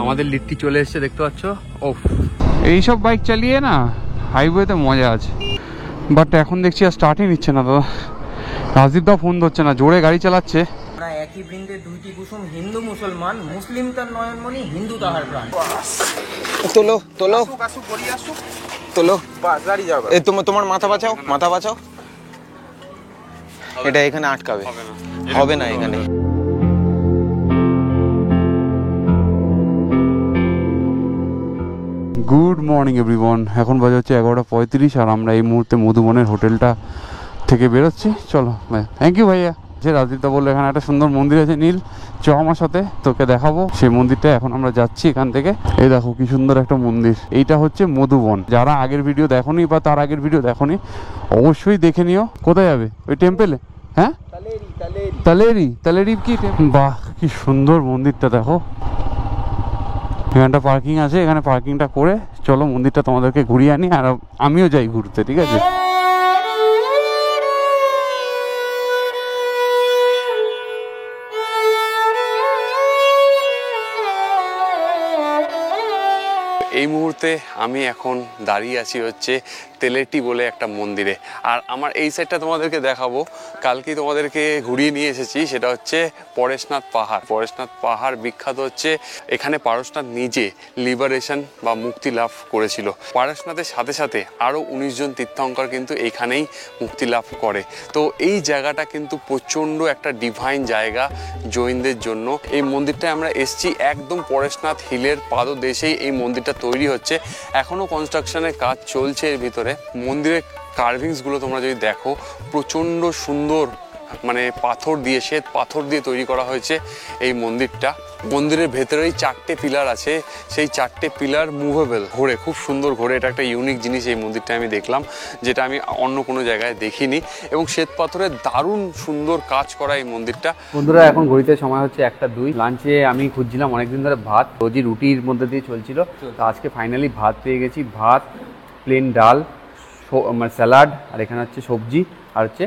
আমাদের লিট্টি চলে এসেছে দেখতে পাচ্ছ। ওফ, এইসব বাইক চালিয়ে না হাইওয়েতে মজা আছে, বাট এখন দেখছি আর স্টার্টই নিচ্ছে না দাদা। রাজদীপ দা ফোন ধরছে না, জোরে গাড়ি চালাচ্ছে। একই বৃন্দে দুইটি কুসুম, হিন্দু মুসলমান, মুসলিম তার নয়নমণি, হিন্দু তাহার প্রাণ। তোলো তোলো তোলো, তোমার মাথা বাঁচাও, মাথা বাঁচাও। এটা এখানে আটকাবে, হবে না এখানে। গুড মর্নিং এভরিওয়ান, এখন বাজে হচ্ছে 11:35 আর আমরা এই মুহূর্তে মধুবনের হোটেলটা থেকে বেরোচ্ছি। চলো ভাই, থ্যাংক ইউ ভাইয়া। যে রাজদীপদা বললো এখানে একটা সুন্দর মন্দির আছে নীল, চ আমার সাথে, তোকে দেখাবো সেই মন্দিরটা। এখন আমরা যাচ্ছি এখান থেকে। এই দেখো কি সুন্দর একটা মন্দির, এইটা হচ্ছে মধুবন। যারা আগের ভিডিও দেখোনি বা তার আগের ভিডিও দেখোনি অবশ্যই দেখে নিও। কোথায় যাবে? ওই টেম্পেলে? হ্যাঁ, তালেরি কি? বাহ, কি সুন্দর মন্দিরটা দেখো। এখানটা পার্কিং আছে, এখানে পার্কিংটা করে চলো মন্দিরটা তোমাদেরকে ঘুরিয়ে আনি, আর আমিও যাই ঘুরতে, ঠিক আছে? এই মুহূর্তে আমি এখন দাঁড়িয়ে আছি হচ্ছে তেলেটি বলে একটা মন্দিরে। আর আমার এই সাইডটা তোমাদেরকে দেখাবো, কালকেই তোমাদেরকে ঘুরিয়ে নিয়ে এসেছি। সেটা হচ্ছে পরেশনাথ পাহাড়। পরেশনাথ পাহাড় বিখ্যাত হচ্ছে, এখানে পারশনাথ নিজে লিবারেশন বা মুক্তি লাভ করেছিল। পরেশনাথের সাথে সাথে আরও 19 জন তীর্থঙ্কর কিন্তু এইখানেই মুক্তি লাভ করে। তো এই জায়গাটা কিন্তু প্রচণ্ড একটা ডিভাইন জায়গা জৈনদের জন্য। এই মন্দিরটায় আমরা এসছি একদম পরেশনাথ হিলের পাদদেশেই এই মন্দিরটা তৈরি হচ্ছে। এখনও কনস্ট্রাকশনের কাজ চলছে এর ভিতরে। মন্দিরের কার্ভিংসগুলো তোমরা যদি দেখো, প্রচণ্ড সুন্দর, মানে পাথর দিয়ে, শ্বেত পাথর দিয়ে তৈরি করা হয়েছে এই মন্দিরটা। মন্দিরের ভেতরেই 4টে পিলার আছে, সেই 4টে পিলার মুভেবল, ঘোরে, খুব সুন্দর ঘোরে। এটা একটা ইউনিক জিনিস এই মন্দিরটা আমি দেখলাম, যেটা আমি অন্য কোনো জায়গায় দেখিনি। এবং শ্বেত পাথরের দারুণ সুন্দর কাজ করা এই মন্দিরটা। বন্ধুরা, এখন ঘড়িতে সময় হচ্ছে 1:02। লাঞ্চে আমি খুঁজছিলাম অনেকদিন ধরে ভাত, রোজই রুটির মধ্যে দিয়ে চলছিল, তো আজকে ফাইনালি ভাত পেয়ে গেছি। ভাত, প্লেন ডাল, মানে স্যালাড, আর এখানে হচ্ছে সবজি, আর হচ্ছে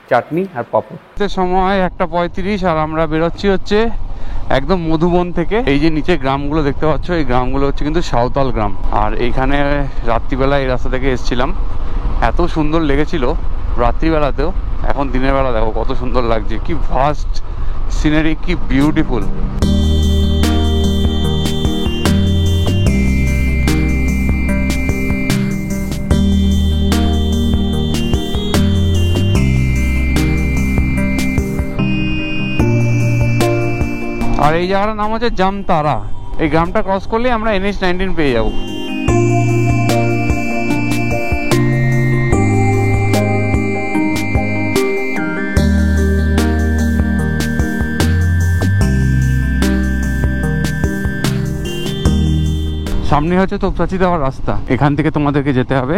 চাটনি আর পাপড়। সময় 1:35 আর আমরা বেরোচ্ছি হচ্ছে একদম মধুবন থেকে। এই যে নিচে গ্রামগুলো দেখতে পাচ্ছ, এই গ্রামগুলো হচ্ছে কিন্তু সাঁওতাল গ্রাম। আর এইখানে রাত্রিবেলা এই রাস্তা থেকে এসেছিলাম, এত সুন্দর লেগেছিল রাত্রিবেলাতেও। এখন দিনের বেলা দেখো কত সুন্দর লাগছে, কি ভাস্ট সিনারি, কি বিউটিফুল। আর এই জায়গাটার নাম হচ্ছে জামতারা। এই গ্রামটা ক্রস করলে আমরা NH-19 পেয়ে যাব। সামনে হচ্ছে তোপচাচি যাওয়ার রাস্তা, এখান থেকে তোমাদেরকে যেতে হবে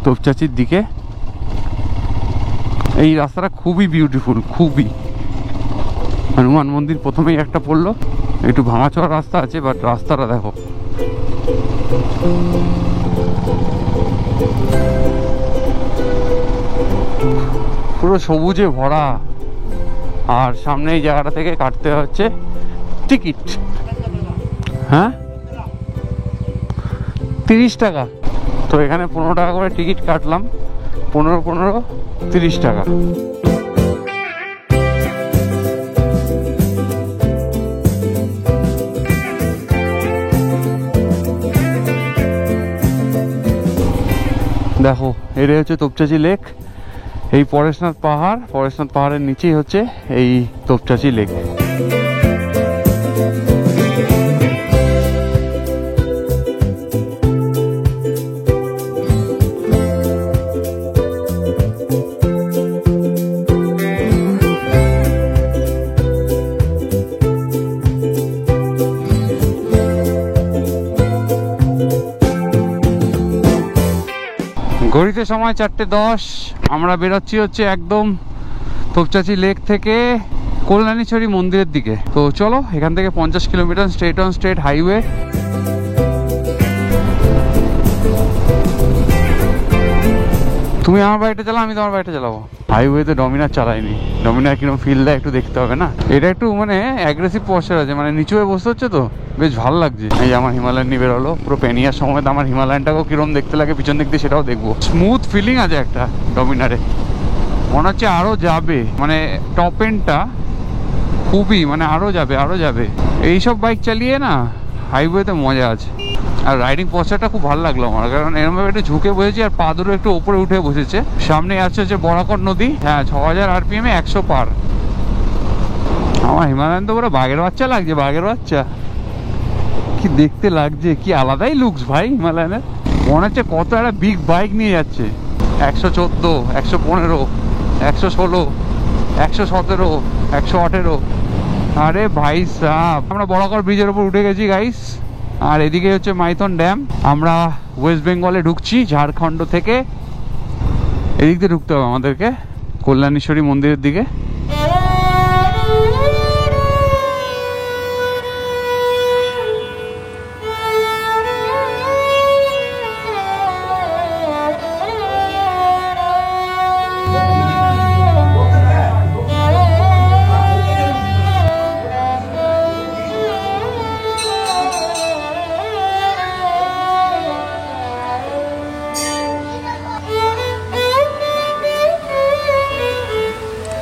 তোপচাচির দিকে। এই রাস্তাটা খুবই বিউটিফুল, খুবই। হনুমান মন্দির প্রথমেই একটা পড়লো, একটু ভাঙাচোরা রাস্তা আছে, বাট রাস্তাটা দেখো। পুরো সবুজে ভরা। আর সামনে এই জায়গাটা থেকে কাটতে হচ্ছে টিকিট। হ্যাঁ, 30 টাকা। তো এখানে 15 টাকা করে টিকিট কাটলাম, 15 30 টাকা। দেখো, এটাই হচ্ছে তোপচাচি লেক। এই পরেশনাথ পাহাড়, পরেশনাথ পাহাড়ের নিচেই হচ্ছে এই তোপচাচি লেক। ঘড়িতে সময় 4:10। আমরা বেরোচ্ছি হচ্ছে একদম তোপচাচি লেক থেকে কল্যাণীছড়ি মন্দিরের দিকে। তো চলো, এখান থেকে 50 কিলোমিটার স্ট্রেট হাইওয়ে। তুমি আমার বাইকটা চালাও, আমি তোমার বাইকটা চালাবো। হাইওয়েতে ডমিনার চালাইনি, ডমিনার কিরকম ফিল দেয় একটু দেখতে হবে না। এটা একটু মানে অ্যাগ্রেসিভ পশ্চার আছে, মানে নিচু হয়ে বসতে হচ্ছে তো, বেশ ভালো লাগছে। এই যে আমার হিমালয়ান নিয়ে বেরোলো, পুরো পেনিয়ার সময় আমার হিমালয়ানটাকেও কিরম দেখতে লাগে পিছন দিক দিয়ে সেটাও দেখবো। স্মুথ ফিলিং আছে একটা ডমিনারে, মনে হচ্ছে আরও যাবে, মানে টপ এন্ডটা খুবই, মানে আরও যাবে আরও যাবে। এইসব বাইক চালিয়ে না হাইওয়েতে মজা আছে। আর রাইডিং পশ্চারটা খুব ভালো লাগলো আমার, কারণ এরকমভাবে একটু ঝুঁকে বসেছি আর পা দুটো একটু ওপরে উঠে বসেছে। সামনে আছে হচ্ছে বরাকর নদী, হ্যাঁ 6000 RPM 100 পার। আমার হিমালয়ান তো পুরো বাঘের বাচ্চা লাগছে, বাঘের বাচ্চা কি দেখতে লাগছে, কি আলাদাই লুকস ভাই হিমালয়ানের। মনে হচ্ছে কত একটা বিগ বাইক নিয়ে যাচ্ছে। 114, 115, 116, 117, 118। আরে ভাই সাব, আমরা বরাকর ব্রিজের উপর উঠে গেছি গাইস। আর এদিকে হচ্ছে মাইথন ড্যাম। আমরা ওয়েস্ট বেঙ্গলে ঢুকছি ঝাড়খণ্ড থেকে। এদিক দিয়ে ঢুকতে হবে আমাদেরকে কল্যাণেশ্বরী মন্দিরের দিকে।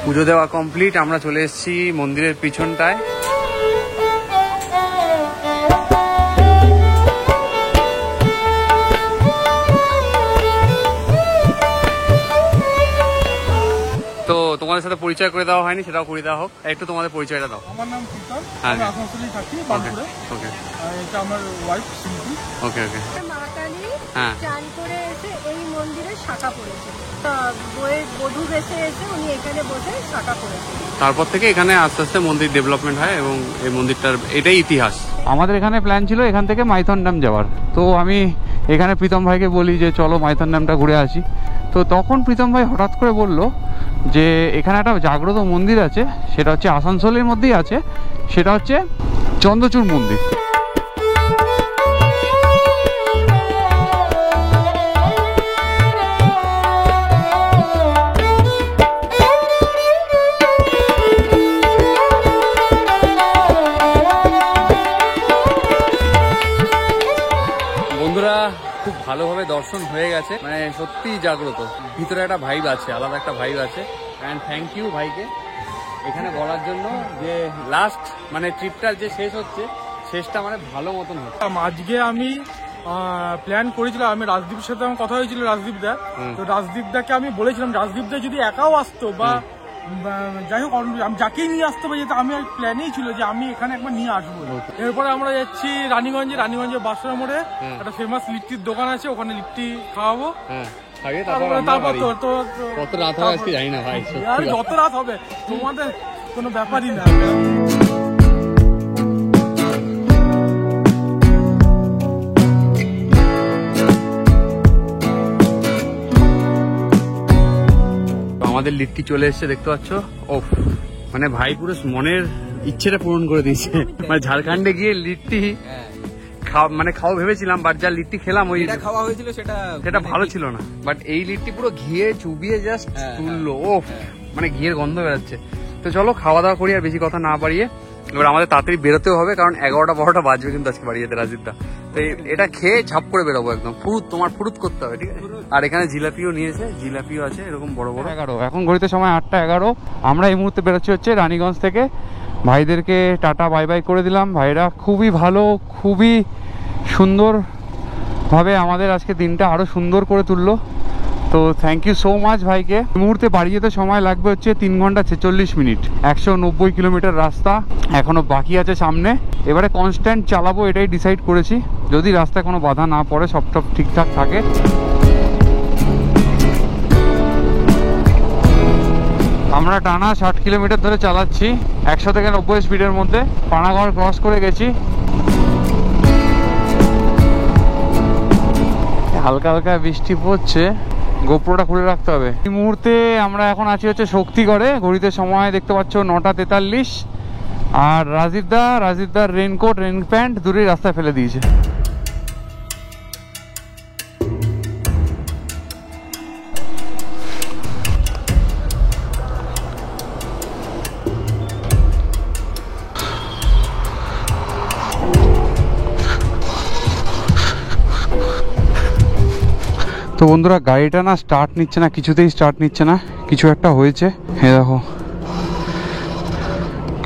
পুজো দেওয়া কমপ্লিট, আমরা চলে এসেছি মন্দিরের পিছনটায়। তো তোমাদের সাথে পরিচয় করে দেওয়া হয়নি, সেটাও করে দেওয়া হোক। একটু তোমাদের পরিচয়টা দাও। আমার নাম প্রীতম, হ্যাঁ। আমি আসানসোলেই থাকি, বাঁকুড়ে। ওকে আর এটা আমার ওয়াইফ সিম্পি। ওকে ওকে। মা কালী হ্যাঁ। চান করে এসে এই মন্দিরে শাখা পড়েছে, বইয়ের বধূ বেশে এসে উনি এখানে বসে শাখা পড়েছে। তারপর থেকে এখানে আস্তে আস্তে মন্দির ডেভেলপমেন্ট হয় এবং এই মন্দিরটার এটাই ইতিহাস। আমাদের এখানে প্ল্যান ছিল এখান থেকে মাইথন ড্যাম যাওয়ার। তো আমি এখানে প্রীতম ভাইকে বলি যে চলো মাইথন ড্যামটা ঘুরে আসি। তো তখন প্রীতম ভাই হঠাৎ করে বলল যে এখানে একটা জাগ্রত মন্দির আছে, সেটা হচ্ছে আসানসোলের মধ্যেই আছে, সেটা হচ্ছে চন্দ্রচূড় মন্দির। বন্ধুরা খুব ভালোভাবে দর্শন হয়ে গেছে, মানে সত্যি জাগ্রত, ভিতরে একটা ভাইব আছে, আলাদা একটা ভাইব আছে। অ্যান্ড থ্যাংক ইউ ভাইকে এখানে বলার জন্য যে লাস্ট মানে ট্রিপটার যে শেষ হচ্ছে, শেষটা মানে ভালো মতন হচ্ছে। আজকে আমি প্ল্যান করেছিলাম, আমি রাজদীপের সাথে আমার কথা হয়েছিল, রাজদীপ দা। তো রাজদীপ দাকে আমি বলেছিলাম রাজদীপ দা যদি একাও আসতো বা যাই হোক আমি যাকেই নিয়ে আসতে পারি, আমি প্ল্যানেই ছিল যে আমি এখানে একবার নিয়ে আসবো। এরপরে আমরা যাচ্ছি রানীগঞ্জে বাসরা মোড়ে একটা ফেমাস লিট্টির দোকান আছে, ওখানে লিট্টি খাওয়াবো। তারপর তো কত রাত হবে আজকে জানি না ভাই, আর যত রাত হবে তোমাদের কোনো ব্যাপারই না। আমাদের লিট্টি চলে এসেছে দেখতে পাচ্ছ। ওফ, মানে ভাই পুরো মনের ইচ্ছেটা পূরণ করে দিয়েছে। মানে ঝাড়খণ্ডে গিয়ে লিট্টি মানে খাওয়া ভেবেছিলাম, বাট যা লিট্টি খেলাম ওই খাওয়া হয়েছিল সেটা ভালো ছিল না। বাট এই লিট্টি পুরো ঘিয়ে চুবিয়ে জাস্ট তুললো, ওফ মানে ঘিয়ের গন্ধ বেরোচ্ছে। তো চলো খাওয়া দাওয়া করি আর বেশি কথা না বাড়িয়ে। এবার আমাদের তাড়াতাড়ি বেরোতেও হবে, কারণ 11টা-12টা বাজবে কিন্তু আজকে বাড়ি যেতে রাজদীপটা। তো এটা খেয়ে ঝাপ করে বেরোবো একদম, তোমার ফুরুত করতে হবে, ঠিক আছে। আর এখানে জিলাপিও নিয়েছে, জিলাপিও আছে এরকম বড় বড়। 11, এখন ঘড়িতে সময় 8টা 11। আমরা এই মুহূর্তে বেরোচ্ছি হচ্ছে রানীগঞ্জ থেকে। ভাইদেরকে টাটা বাই বাই করে দিলাম। ভাইরা খুবই ভালো, খুবই সুন্দরভাবে আমাদের আজকে দিনটা আরো সুন্দর করে তুললো। তো থ্যাংক ইউ সো মাচ ভাইকে। এই মুহূর্তে বাড়ি যেতে সময় লাগবে হচ্ছে 3 ঘন্টা 46 মিনিট, 190 কিলোমিটার রাস্তা এখনো বাকি আছে সামনে। এবারে কনস্ট্যান্ট চালাবো এটাই ডিসাইড করেছি, যদি রাস্তায় কোনো বাধা না পড়ে, সব ঠিকঠাক থাকে। আমরা টানা 60 কিলোমিটার ধরে চালাচ্ছি 100 থেকে 90 স্পিডের মধ্যে। পানাগড় ক্রস করে গেছি। হালকা হালকা বৃষ্টি পড়ছে, গোপ্রোটা খুলে রাখতে হবে। এই মুহূর্তে আমরা এখন আছি হচ্ছে শক্তিগড়ে। ঘড়িতে সময় দেখতে পাচ্ছ 9টা 43। আর রাজীবদার রেনকোট রেন প্যান্ট দূরেই রাস্তায় ফেলে দিয়েছে। তো বন্ধুরা গাড়িটা না স্টার্ট নিচ্ছে না, কিছুতেই স্টার্ট নিচ্ছে না। কিছু একটা হয়েছে, হ্যাঁ দেখো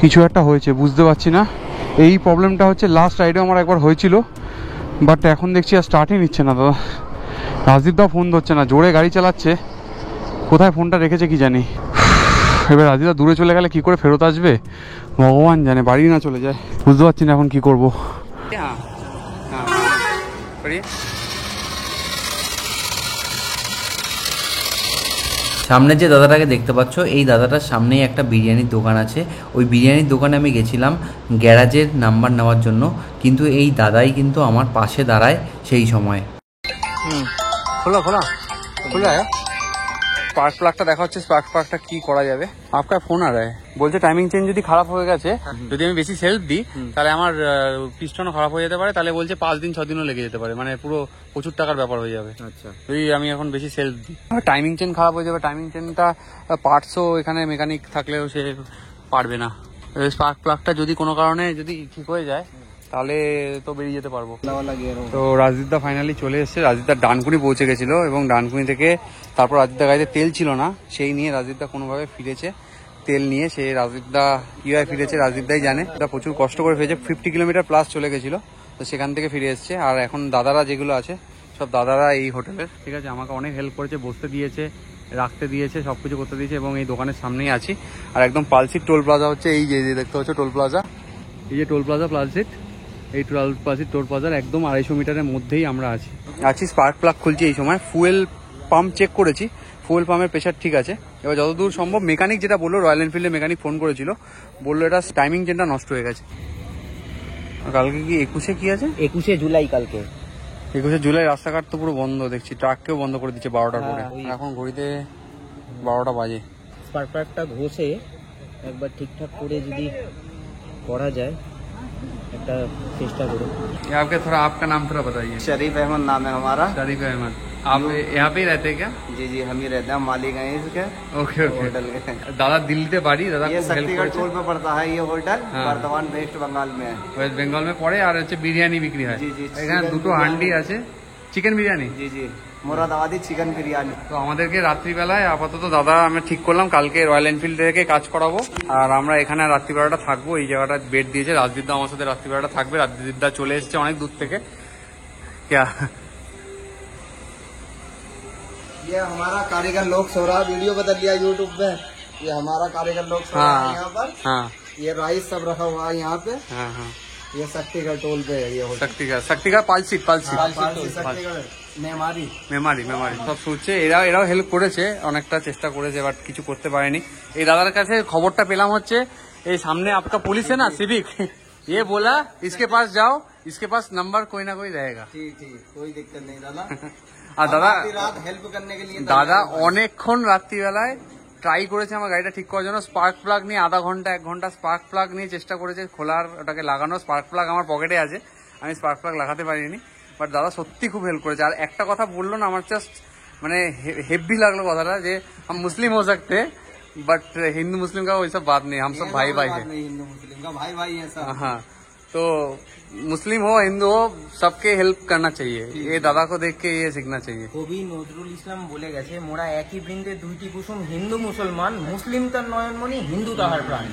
কিছু একটা হয়েছে, বুঝতে পারছি না। এই প্রবলেমটা হচ্ছে লাস্ট রাইডেও আমার একবার হয়েছিল, বাট এখন দেখছি আর স্টার্টই নিচ্ছে না দাদা। রাজদীপদাও ফোন ধরছে না, জোরে গাড়ি চালাচ্ছে, কোথায় ফোনটা রেখেছে কি জানি। এবার রাজদীপদা দূরে চলে গেলে কি করে ফেরত আসবে ভগবান জানে, বাড়ি না চলে যায়, বুঝতে পারছি না এখন কি করবো। সামনে যে দাদাটাকে দেখতে পাচ্ছ, এই দাদাটার সামনেই একটা বিরিয়ানির দোকান আছে। ওই বিরিয়ানির দোকানে আমি গেছিলাম গ্যারাজের নাম্বার নেওয়ার জন্য, কিন্তু এই দাদাই কিন্তু আমার পাশে দাঁড়ায় সেই সময়। খোলা খোলা খোলা স্পার্ক প্লাগটা দেখা হচ্ছে, স্পার্ক প্লাগটা কি করা যাবে। আপনার ফোন আর বলছে টাইমিং চেঞ্জ যদি খারাপ হয়ে গেছে, যদি আমি বেশি সেলফ দিই তাহলে আমার পিস্টনও খারাপ হয়ে যেতে পারে, তাহলে বলছে 5 দিন 6 দিনও লেগে যেতে পারে, মানে পুরো প্রচুর টাকার ব্যাপার হয়ে যাবে। আচ্ছা, যদি আমি এখন বেশি সেলফ দিই টাইমিং চেন খারাপ হয়ে যাবে। টাইমিং চেনটা পার্টসও এখানে মেকানিক থাকলেও সে পারবে না। স্পার্ক প্লাগটা যদি কোনো কারণে যদি ঠিক হয়ে যায় তাহলে তো বেরিয়ে যেতে পারবো। তো রাজদীপদা ফাইনালি চলে এসেছে। রাজদীপদা ডানকুনি পৌঁছে গেছিল এবং ডানকুনি থেকে তারপর রাজদীপদা গাড়িতে তেল ছিল না, সেই নিয়ে রাজদীপদা কোনোভাবে ফিরেছে। তেল নিয়ে সে রাজদীপদা কীভাবে ফিরেছে রাজদীপদাই জানে। এটা প্রচুর কষ্ট করে ফিরেছে, 50 কিলোমিটার প্লাস চলে গেছিলো, তো সেখান থেকে ফিরে এসছে। আর এখন দাদারা যেগুলো আছে সব দাদারা এই হোটেলের, ঠিক আছে, আমাকে অনেক হেল্প করেছে, বসতে দিয়েছে, রাখতে দিয়েছে, সব কিছু করতে দিয়েছে। এবং এই দোকানের সামনেই আছি। আর একদম পালসিট টোল প্লাজা হচ্ছে এই যে দেখতে হচ্ছে টোল প্লাজা, এই যে টোল প্লাজা পালসিট, এই পালসিট টোল প্লাজার একদম 250 মিটারের মধ্যেই আমরা আছি। স্পার্ক প্লাগ খুলছি এই সময়। ফুয়েল পাম্প চেক করেছি, ফুয়েল পাম্পের প্রেশার ঠিক আছে। এবার যতদূর সম্ভব মেকানিক যেটা বললো, রয়্যাল এনফিল্ডের মেকানিক ফোন করেছিল, বললো এটা টাইমিং চেনটা নষ্ট হয়ে গেছে। কালকে কি 21 কি আছে? 21 জুলাই কালকে। 21 জুলাই রাস্তাঘাট তো পুরো বন্ধ দেখছি, ট্রাককেও বন্ধ করে দিচ্ছে 12টার পরে। এখন ঘড়িতে 12টা বাজে। স্পার্ক প্লাগটা ঘষে একবার ঠিকঠাক করে যদি করা যায়, একটা চেষ্টা করো। आपके थोड़ा आपका नाम थोड़ा बताइए। शरीफ अहमद नाम है हमारा। शरीफ अहमद, आप यहाँ पे ही रहते हैं क्या? जी जी, हम ही रहते हैं, मालिक हैं इसके ओके होटल के। दादा दिल्लीते बाड़ी, दादा ये खूब हेल्प शक्तिगढ़ করেছে। टोल पे पड़ता है ये होटल, हाँ। वर्तमान वेस्ट बंगाल में है। ওয়েস্ট বেঙ্গল में পড়ে। আর হচ্ছে বিরিয়ানি বিক্রি হয় জি, জি, এখানে, chicken দুটো বিরিয়ানি। হান্ডি আছে, চিকেন বিরিয়ানি। जी जी, मुरादाबादी चिकन बिरयानी। তো আমাদেরকে রাত্রিবেলায় আপাতত দাদা আমরা ঠিক করলাম কালকে রয়্যাল এনফিল্ড থেকে কাজ করাবো, আর আমরা এখানে রাত্রিবেলাটা থাকবো। এই জায়গাটা বেড দিয়েছে, রাজদীপদা আমার সাথে রাত্রিবেলাটা থাকবে। রাজদীপদা চলে এসেছে অনেক দূর থেকে। क्या ये हमारा कारीगर लोग सो रहा, वीडियो बदल लिया यूट्यूब पे। ये हमारा कारीगर लोग सो रहा है यहाँ पर। हाँ ये राइस सब रखा हुआ है यहाँ पे। हाँ हाँ, ये शक्तिगढ़ टोल पे है ये होटल। শক্তিগড় পালসিট शक्तिगढ़ मेमारी। মেমারি সব শুনছে। এরাও হেল্প করেছে, অনেকটা চেষ্টা করেছে, বাট কিছু করতে পারেনি। এই দাদার কাছে খবরটা পেলাম হচ্ছে এই সামনে आपका पुलिस है ना, सिविक, ये बोला इसके पास जाओ, इसके पास नंबर कोई ना कोई रहेगा। ठीक ठीक, कोई दिक्कत नहीं दादा। আর দাদা रात हेल्प करने के लिए দাদা অনেকক্ষণ রাত্রিবেলায় ট্রাই করেছে আমার গাড়িটা ঠিক করার জন্য। স্পার্ক প্লাগ নিয়ে আধা ঘন্টা 1 ঘন্টা স্পার্ক প্লাগ নিয়ে চেষ্টা করেছে খোলার, ওটাকে লাগানো। স্পার্ক প্লাগ আমার পকেটে আছে, আমি স্পার্ক প্লাগ লাগাতে পারিনি, বাট দাদা সত্যি খুব হেল্প করেছে। আর একটা কথা বললো না, আমার জাস্ট মানে হেভি লাগলো কথাটা, যে हम मुस्लिम हो सकते हैं बट हिंदू मुस्लिम का वैसा बात नहीं, हम सब भाई भाई है। हिंदू मुस्लिम का भाई भाई है सब। हाँ, तो मुस्लिम हो हिंदू हो सबके हेल्प करना चाहिए। ये दादा को देख के ये सीखना चाहिए। কবি নজরুল ইসলাম বলে গেছে, মোরা একই বৃন্দে দুইটি কুসুম, হিন্দু মুসলমান, মুসলিম তার নয়নমণি, হিন্দু তাহার প্রাণ।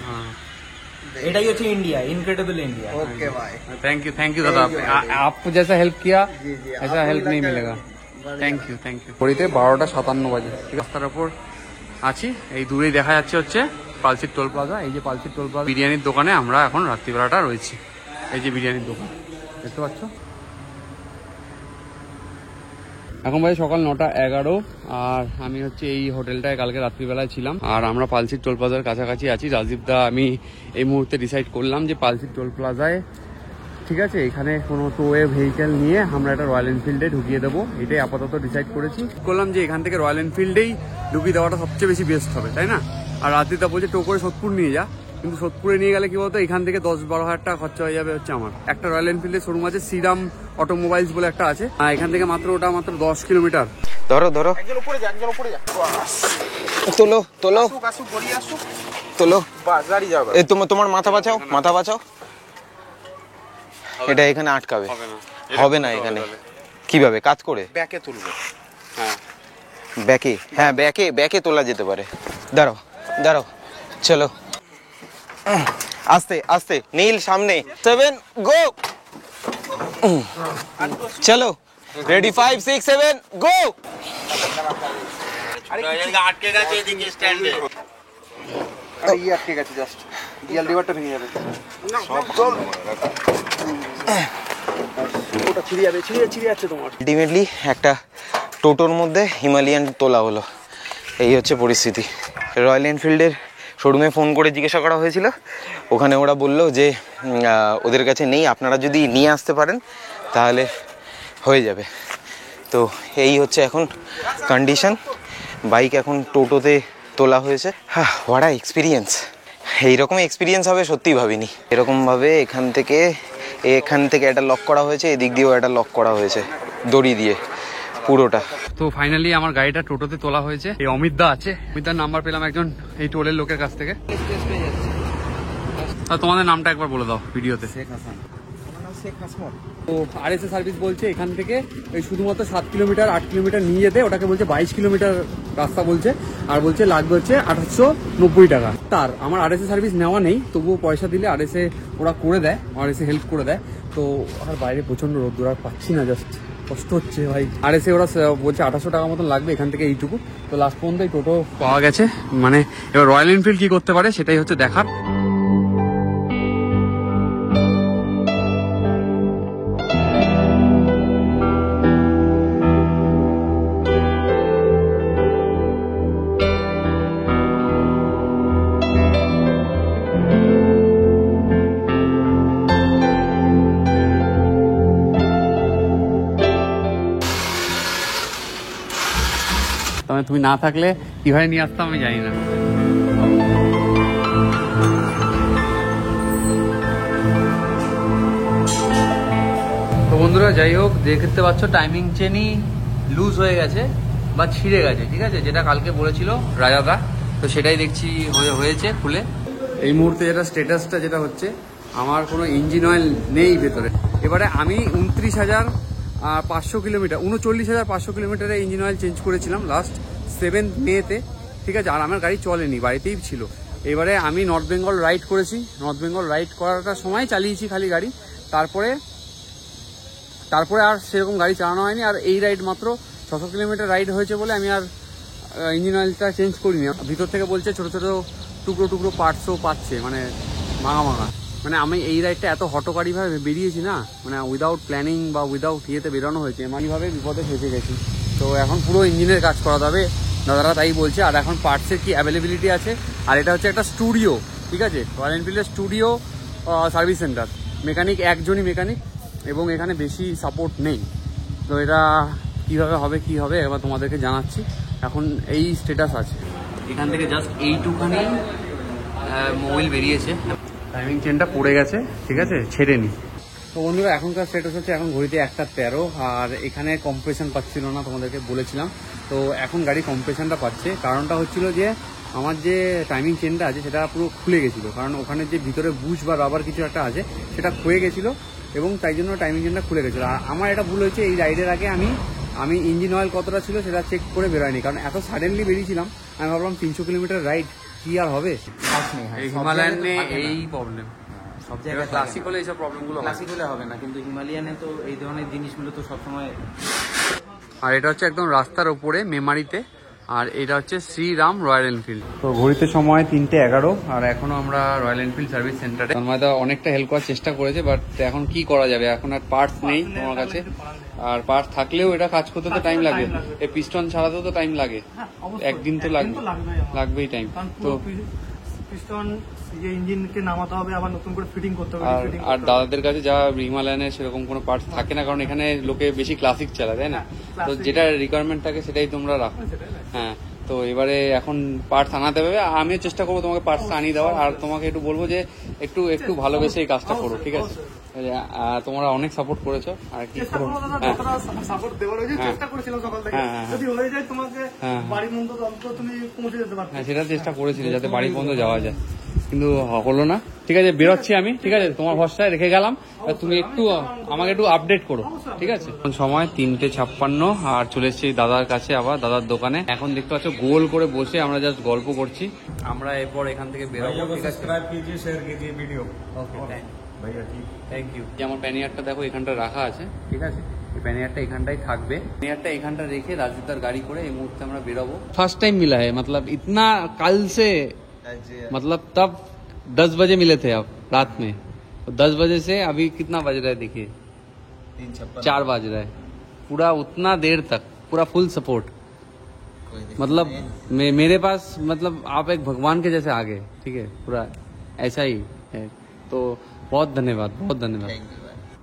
এটাই হচ্ছে ইন্ডিয়া, ইনক্রেডিবল ইন্ডিয়া। ओके भाई। थैंक यू दादा, आपको जैसा हेल्प किया ऐसा हेल्प नहीं मिलेगा। থ্যাংক ইউ ঘড়িতে 12টা 57 বাজে। রাস্তার ওপর আছি, এই দূরেই দেখা যাচ্ছে হচ্ছে পালসিট টোল প্লাজা। এই যে পালসিট টোল প্লাজা বিরিয়ানির দোকানে আমরা এখন রাত্রিবেলাটা রয়েছি। এই যে বিরিয়ানির দোকান দেখতে পাচ্ছ। এখন বাজে সকাল 9:11 আর আমি হচ্ছে এই হোটেলটায় কালকে রাত্রিবেলায় ছিলাম। আর আমরা পালসিট টোল প্লাজার কাছাকাছি আছি। রাজদীপদা আমি এই মুহূর্তে ডিসাইড করলাম যে পালসিট টোল প্লাজায়, ঠিক আছে, এখানে কোনো টোয়ে ভেহিকেল নিয়ে আমরা একটা রয়্যাল এনফিল্ডে ঢুকিয়ে দেবো, এটাই আপাতত ডিসাইড করেছি। করলাম যে এখান থেকে রয়্যাল এনফিল্ডেই ঢুকিয়ে দেওয়াটা সবচেয়ে বেশি বেস্ট হবে, তাই না? আর রাজদীপদা বলছে টো করে সোদপুর নিয়ে যা, কিন্তু সোদপুরে নিয়ে গেলে কি বলতো, এখান থেকে 10-12 হাজার টাকা খরচা হয়ে যাবে হচ্ছে আমার। একটা রয়্যাল এনফিল্ডের শোরুম আছে, শ্রীরাম অটোমোবাইলস বলে একটা আছে, আর এখান থেকে মাত্র 10 কিলোমিটার। ধরো ধরো, একজন উপরে যা, একজন উপরে যা। তোলো তোলো আসুক গড়ি আসুক, তোলো। বাস গাড়ি যাবে। এই তোমার মাথা বাঁচাও, মাথা বাঁচাও। এটা এখানে আটকাবে, হবে না এখানে। কিভাবে কাজ করে? ব্যাকে তুলবে। হ্যাঁ ব্যাকে, হ্যাঁ ব্যাকে ব্যাকে তোলা যেতে পারে। দাঁড়াও দাঁড়াও, চলো আস্তে আস্তে, নীল সামনে, 7 গো, চলো রেডি, 5 6 7 গো। আটকে গেছে এদিকে স্ট্যান্ডে, আরে এই আটকে গেছে, জাস্ট গিয়ার লিভারটা ভেঙে যাবে, সব চল ওটা ছিড়ে যাবে, ছিড়ে যাচ্ছে তোমার। আলটিমেটলি একটা টোটোর মধ্যে হিমালয়ান তোলা হলো, এই হচ্ছে পরিস্থিতি। রয়্যাল এনফিল্ডের শোরুমে ফোন করে জিজ্ঞাসা করা হয়েছিল, ওখানে ওরা বললো যে ওদের কাছে নেই, আপনারা যদি নিয়ে আসতে পারেন তাহলে হয়ে যাবে। তো এই হচ্ছে এখন কন্ডিশন, বাইক এখন টোটোতে তোলা হয়েছে। হ্যাঁ, হোয়াট আ এক্সপিরিয়েন্স। এইরকম এক্সপিরিয়েন্স হবে সত্যিই ভাবিনি। এরকমভাবে এখান থেকে একটা লক করা হয়েছে, এদিক দিয়েও একটা লক করা হয়েছে দড়ি দিয়ে পুরোটা। তো ফাইনালি আমার গাড়িটা টোটোতে তোলা হয়েছে। এই অমিত দা আছে, অমিত দার নাম্বার পেলাম একজন এই টোলের লোকের কাছ থেকে। আর তোমাদের নামটা একবার বলে দাও ভিডিওতে। তো আরএসএ সার্ভিস বলছে এখান থেকে এই শুধুমাত্র 7 কিলোমিটার 8 কিলোমিটার নিয়ে যেতে, ওটাকে বলছে 22 কিলোমিটার রাস্তা বলছে, আর বলছে লাগবে হচ্ছে 890 টাকা। তার আমার আরএসএ সার্ভিস নেওয়া নেই, তবুও পয়সা দিলে আরএসএ ওরা করে দেয়, আরএসএ হেল্প করে দেয়। তো আর বাইরে প্রচন্ড রোদ্দুর, আর পাচ্ছি না, জাস্ট কষ্ট হচ্ছে ভাই। আরএসএ ওরা বলছে 800 টাকা মতন লাগবে এখান থেকে এইটুকু। তো লাস্ট পর্যন্ত এই টোটো পাওয়া গেছে। মানে এবার রয়্যাল এনফিল্ড কি করতে পারে সেটাই হচ্ছে দেখার। তুমি না থাকলে কিভাবে নিয়ে আসতাম আমি জানি না। তো বন্ধুরা যাই হোক, দেখতে পাচ্ছ টাইমিং চেনই লুজ হয়ে গেছে বা ছিঁড়ে গেছে, ঠিক আছে, যেটা কালকে বলেছিল রাজাদা। তো সেটাই দেখছি হয়েছে খুলে। এই মুহূর্তে যেটা স্ট্যাটাসটা যেটা হচ্ছে, আমার কোনো ইঞ্জিন অয়েল নেই ভেতরে। এবারে আমি 29,500 কিলোমিটার 39,500 কিলোমিটারে ইঞ্জিন অয়েল চেঞ্জ করেছিলাম লাস্ট 7 মেতে, ঠিক আছে। আর আমার গাড়ি চলেনি, বাড়িতেই ছিল। এবারে আমি নর্থ বেঙ্গল রাইড করেছি, নর্থ বেঙ্গল রাইড করাটার সময় চালিয়েছি খালি গাড়ি, তারপরে আর সেরকম গাড়ি চালানো হয়নি। আর এই রাইড মাত্র 600 কিলোমিটার রাইড হয়েছে বলে আমি আর ইঞ্জিন অয়েলটা চেঞ্জ করিনি। ভিতর থেকে বলছে ছোটো ছোটো টুকরো টুকরো পার্টসও পাচ্ছে, মানে মাঙা। মানে আমি এই রাইডটা এত হটকারিভাবে বেরিয়েছি না, মানে উইদাউট প্ল্যানিং বা উইদাউট ইয়েতে বেরোনো হয়েছে, এমনইভাবে বিপদে ফেসে গেছি। তো এখন পুরো ইঞ্জিনের কাজ করা যাবে দাদারা তাই বলছে। আর এখন পার্টসের কি অ্যাভেলেবিলিটি আছে। আর এটা হচ্ছে একটা স্টুডিও, ঠিক আছে, রয়্যাল এনফিল্ডের স্টুডিও সার্ভিস সেন্টার। মেকানিক একজনই মেকানিক, এবং এখানে বেশি সাপোর্ট নেই। তো এটা কীভাবে হবে কি হবে এবার তোমাদেরকে জানাচ্ছি। এখন এই স্ট্যাটাস আছে, এখান থেকে জাস্ট এইটুখানি মোবাইল বেরিয়েছে, টাইমিং চেনটা পড়ে গেছে, ঠিক আছে, ছেড়েনি। তো বন্ধুরা এখনকার স্ট্যাটাস হচ্ছে এখন ঘড়িতে 1:13, আর এখানে কম্প্রেশন পাচ্ছিল না, তোমাদেরকে বলেছিলাম। তো এখন গাড়ি কম্প্রেশনটা পাচ্ছে। কারণটা হচ্ছিল যে আমার যে টাইমিং চেনটা আছে সেটা পুরো খুলে গেছিলো, কারণ ওখানে যে ভিতরে বুশ বা রাবার কিছু একটা আছে সেটা ক্ষয়ে গেছিলো, এবং তাই জন্য টাইমিং চেনটা খুলে গেছিলো। আর আমার এটা ভুল হয়েছে, এই রাইডের আগে আমি ইঞ্জিন অয়েল কতটা ছিল সেটা চেক করে বেরোয়নি, কারণ এত সাডেনলি বেরিয়েছিলাম। আমি ভাবলাম 300 কিলোমিটার রাইড কি আর হবে, হিমালয়ানে এই প্রবলেম। সব জায়গায় ক্লাসিক হলে এইসব প্রবলেমগুলো ক্লাসিক হলে হবে না, কিন্তু হিমালয়ানে তো এই ধরনের জিনিসগুলো তো সবসময়। আর এটা হচ্ছে একদম রাস্তার ওপরে মেমারিতে, আর এটা হচ্ছে শ্রীরাম রয়্যাল এনফিল্ড। তো ঘড়িতে সময় 3:11, আর এখনো আমরা রয়্যাল এনফিল্ড সার্ভিস সেন্টারে। তন্ময়দা অনেকটা হেল্প করার চেষ্টা করেছে, বাট এখন কি করা যাবে, এখন আর পার্টস নেই তোমার কাছে। আর পার্টস থাকলেও এটা কাজ করতে তো টাইম লাগে, এই পিস্টন ছাড়াতেও তো টাইম লাগে, একদিন তো লাগবেই টাইম। তো পিস্টন ইঞ্জিনকে নামাতে হবে, আবার নতুন করে ফিটিং করতে হবে। আর দাদাদের কাছে যা হিমালয়ানে সেরকম কোনো পার্টস থাকে না, কারণ এখানে লোকে বেশি ক্লাসিক চালায়, তাই না? তো যেটা রিকোয়ারমেন্ট থাকে সেটাই তোমরা রাখো। হ্যাঁ, তো এবারে এখন পার্টস আনাতে হবে। আমিও চেষ্টা করবো তোমাকে পার্টস আনিয়ে দেওয়ার, আর তোমাকে একটু বলবো যে একটু ভালোবেসে এই কাজটা করো, ঠিক আছে? তোমরা অনেক সাপোর্ট করেছো, আর কি সাপোর্ট দেওয়ার চেষ্টা করেছিলাম সকাল থেকে, যদি হয়ে যায় তোমাকে বাড়ি পর্যন্ত তুমি পৌঁছে যেতে পারবে। হ্যাঁ, সেটা চেষ্টা করেছিলে যাতে বাড়ি পর্যন্ত যাওয়া যায়। কিন্তু হলো না। ঠিক আছে, বেরোচ্ছি আমি, ঠিক আছে, তোমার ভরসায় রেখে গেলাম, তুমি একটু আমাকে একটু আপডেট করো, ঠিক আছে? এখন সময় 3:56 আর চলে এসেছি দাদার কাছে, আবার দাদার দোকানে। এখন দেখতে পাচ্ছ গোল করে বসে আমরা জাস্ট গল্প করছি। আমরা এরপর এখান থেকে বেরোবো, ঠিক আছে? सब्सक्राइब कीजिए, शेयर कीजिए वीडियो। ওকে, भैया ठीक। Thank you. আমার প্যানিয়ারটা দেখো এখানটা রাখা আছে, ঠিক আছে? এই প্যানিয়ারটা এখানটাই থাকবে। প্যানিয়ারটা এখানটা রেখে রাজুদার গাড়ি করে এই মুহূর্তে আমরা বেরোবো। ফার্স্ট টাইম মিলা है, मतलब इतना कल से, मतलब तब 10 बजे मिले थे आप रात में, 10 बजे से अभी कितना बज रहा है देखिए, 4 बज रहा है। पूरा उतना देर तक पूरा फुल सपोर्ट, मतलब मेरे पास, मतलब आप एक भगवान के जैसे आ गए, ठीक है? पूरा ऐसा ही है, तो बहुत धन्यवाद, बहुत धन्यवाद।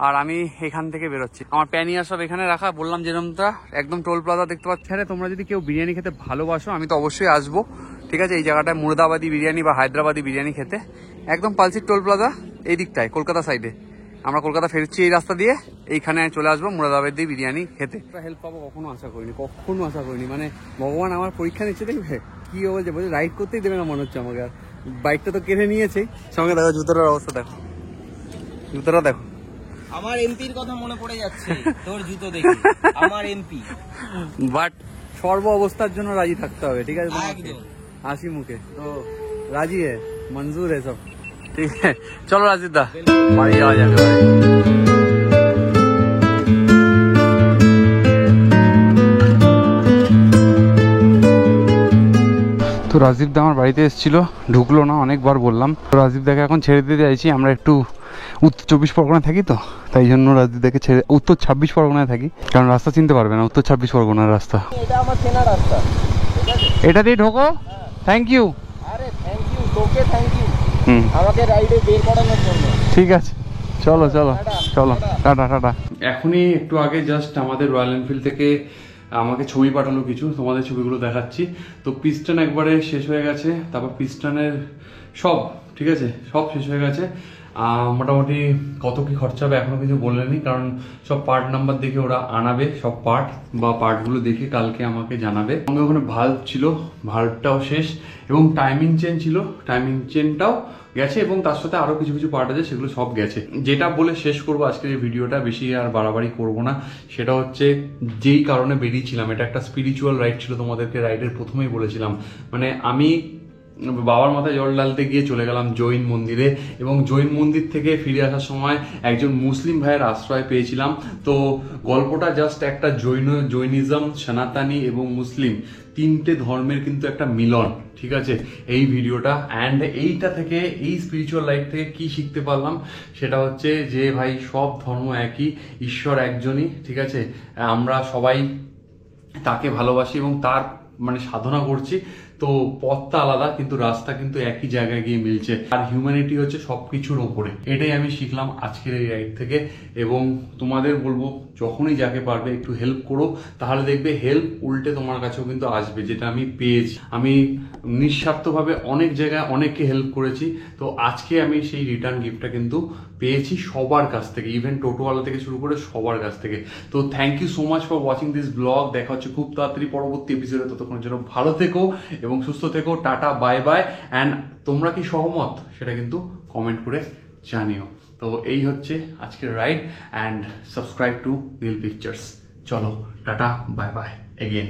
আর আমি এখান থেকে বেরোচ্ছি। আমার প্যানিয়ার সব এখানে রাখা, বললাম যেরকমটা একদম টোল প্লাজা দেখতে পাচ্ছি। হ্যাঁ, তোমরা যদি কেউ বিরিয়ানি খেতে ভালোবাসো আমি তো অবশ্যই আসবো, ঠিক আছে? এই জায়গাটায় মুর্দাবাদি বিরিয়ানি বা হায়দ্রাবাদি বিরিয়ানি খেতে, একদম পালসির টোল প্লাজা এই দিকটায় কলকাতা সাইডে। আমরা কলকাতা ফেরছি এই রাস্তা দিয়ে, এইখানে চলে আসবো মুর্দাবাদি বিরিয়ানি খেতে। হেল্প পাবো কখনো আশা করিনি, মানে ভগবান আমার পরীক্ষা নিচ্ছে, দেখবে কি বলছে, রাইড করতেই দেবে না মনে হচ্ছে আমাকে। আর বাইকটা তো কেড়ে নিয়েছে। সঙ্গে দেখো জুতোটার অবস্থা, দেখো জুতোটা দেখো। আমার এমপির কথা মনে পড়ে যাচ্ছে তোর জুতো দেখে, আমার এমপি। বাট সর্ব অবস্থার জন্য রাজি থাকতে হবে, ঠিক আছে? হাসি মুখে তো রাজি है, मंजूर है सब, ठीक है? चलो राजीव दा, बाड़ी जावा जाके बाड़ी। তো রাজীব দা আমার বাড়িতে এসেছিল, ঢুকলো না, অনেকবার বললাম। তো রাজীব দাকে এখন ছেড়ে দিতে চাইছি। আমরা একটু উত্তর 24 পরগনায় থাকি, তো তাই জন্য রাজীব দাকে ছেড়ে উত্তর 26 পরগনায় থাকি, কারণ রাস্তা চিনতে পারবে না, উত্তর 26 পরগনার রাস্তা। এটা আমার চেনা রাস্তা, এটা দিয়ে ঢোকো। Thank you. আরে থ্যাংক ইউ, তোকে থ্যাংক ইউ আমাকে রাইডে বের করানোর জন্য। ঠিক আছে, চলো চলো চলো, টাটা টাটা। এখনই একটু আগে জাস্ট আমাদের রয়্যাল এনফিল্ড থেকে আমাকে ছবি পাঠালো কিছু, তোমাদের ছবিগুলো দেখাচ্ছি। তো পিস্টন একবারে শেষ হয়ে গেছে, তারপর পিস্টনের সব, ঠিক আছে, সব শেষ হয়ে গেছে। মোটামুটি কত কি খরচা হবে এখনো কিছু বললেনি, কারণ সব পার্ট নাম্বার দেখে ওরা আনাবে, সব পার্টগুলো দেখে কালকে আমাকে জানাবে। সঙ্গে ওখানে ভাল্ব ছিল, ভাল্বটাও শেষ, এবং টাইমিং চেন ছিল, টাইমিং চেনটাও গেছে, এবং তার সাথে আরো কিছু কিছু পার্ট আছে, সেগুলো সব গেছে। যেটা বলে শেষ করবো আজকের এই ভিডিওটা, বেশি আর বাড়াবাড়ি করবো না। সেটা হচ্ছে যেই কারণে বেরিয়েছিলাম, এটা একটা স্পিরিচুয়াল রাইড ছিল, তোমাদেরকে রাইডের প্রথমেই বলেছিলাম। মানে আমি বাবার মাথায় জল ঢালতে গিয়ে চলে গেলাম জৈন মন্দিরে, এবং জৈন মন্দির থেকে ফিরে আসার সময় একজন মুসলিম ভাইয়ের আশ্রয় পেয়েছিলাম। তো গল্পটা জাস্ট একটা জৈনিজম, সনাতনী এবং মুসলিম তিনটে ধর্মের কিন্তু একটা মিলন, ঠিক আছে, এই ভিডিওটা। অ্যান্ড এইটা থেকে, এই স্পিরিচুয়াল লাইফ থেকে কি শিখতে পারলাম সেটা হচ্ছে যে ভাই সব ধর্ম একই, ঈশ্বর একজনই, ঠিক আছে? আমরা সবাই তাকে ভালোবাসি এবং তার মানে সাধনা করছি। তো পথটা আলাদা কিন্তু রাস্তা কিন্তু একই জায়গায় গিয়ে মিলছে, আর হিউম্যানিটি হচ্ছে সবকিছুর ওপরে। এটাই আমি শিখলাম আজকের এই রাইড থেকে। এবং তোমাদের বলবো যখনই যাকে পারবে একটু হেল্প করো, তাহলে দেখবে হেল্প উল্টে তোমার কাছেও কিন্তু আসবে, যেটা আমি পেয়েছি। আমি নিঃস্বার্থভাবে অনেক জায়গায় অনেককে হেল্প করেছি, তো আজকে আমি সেই রিটার্ন গিফটটা কিন্তু পেয়েছি সবার কাছ থেকে, ইভেন টোটোওয়ালা থেকে শুরু করে সবার কাছ থেকে। তো thank you so much for watching this blog. দেখা হচ্ছে খুব তাড়াতাড়ি পরবর্তী এপিসোডে, ততক্ষণের জন্য ভালো থেকো এবং সুস্থ থেকো। Tata, bye bye. অ্যান্ড তোমরা কি সহমত সেটা কিন্তু কমেন্ট করে জানিও। তো এই হচ্ছে আজকের ride, and subscribe to reel pictures. চলো টাটা, বাই বাই এগেন।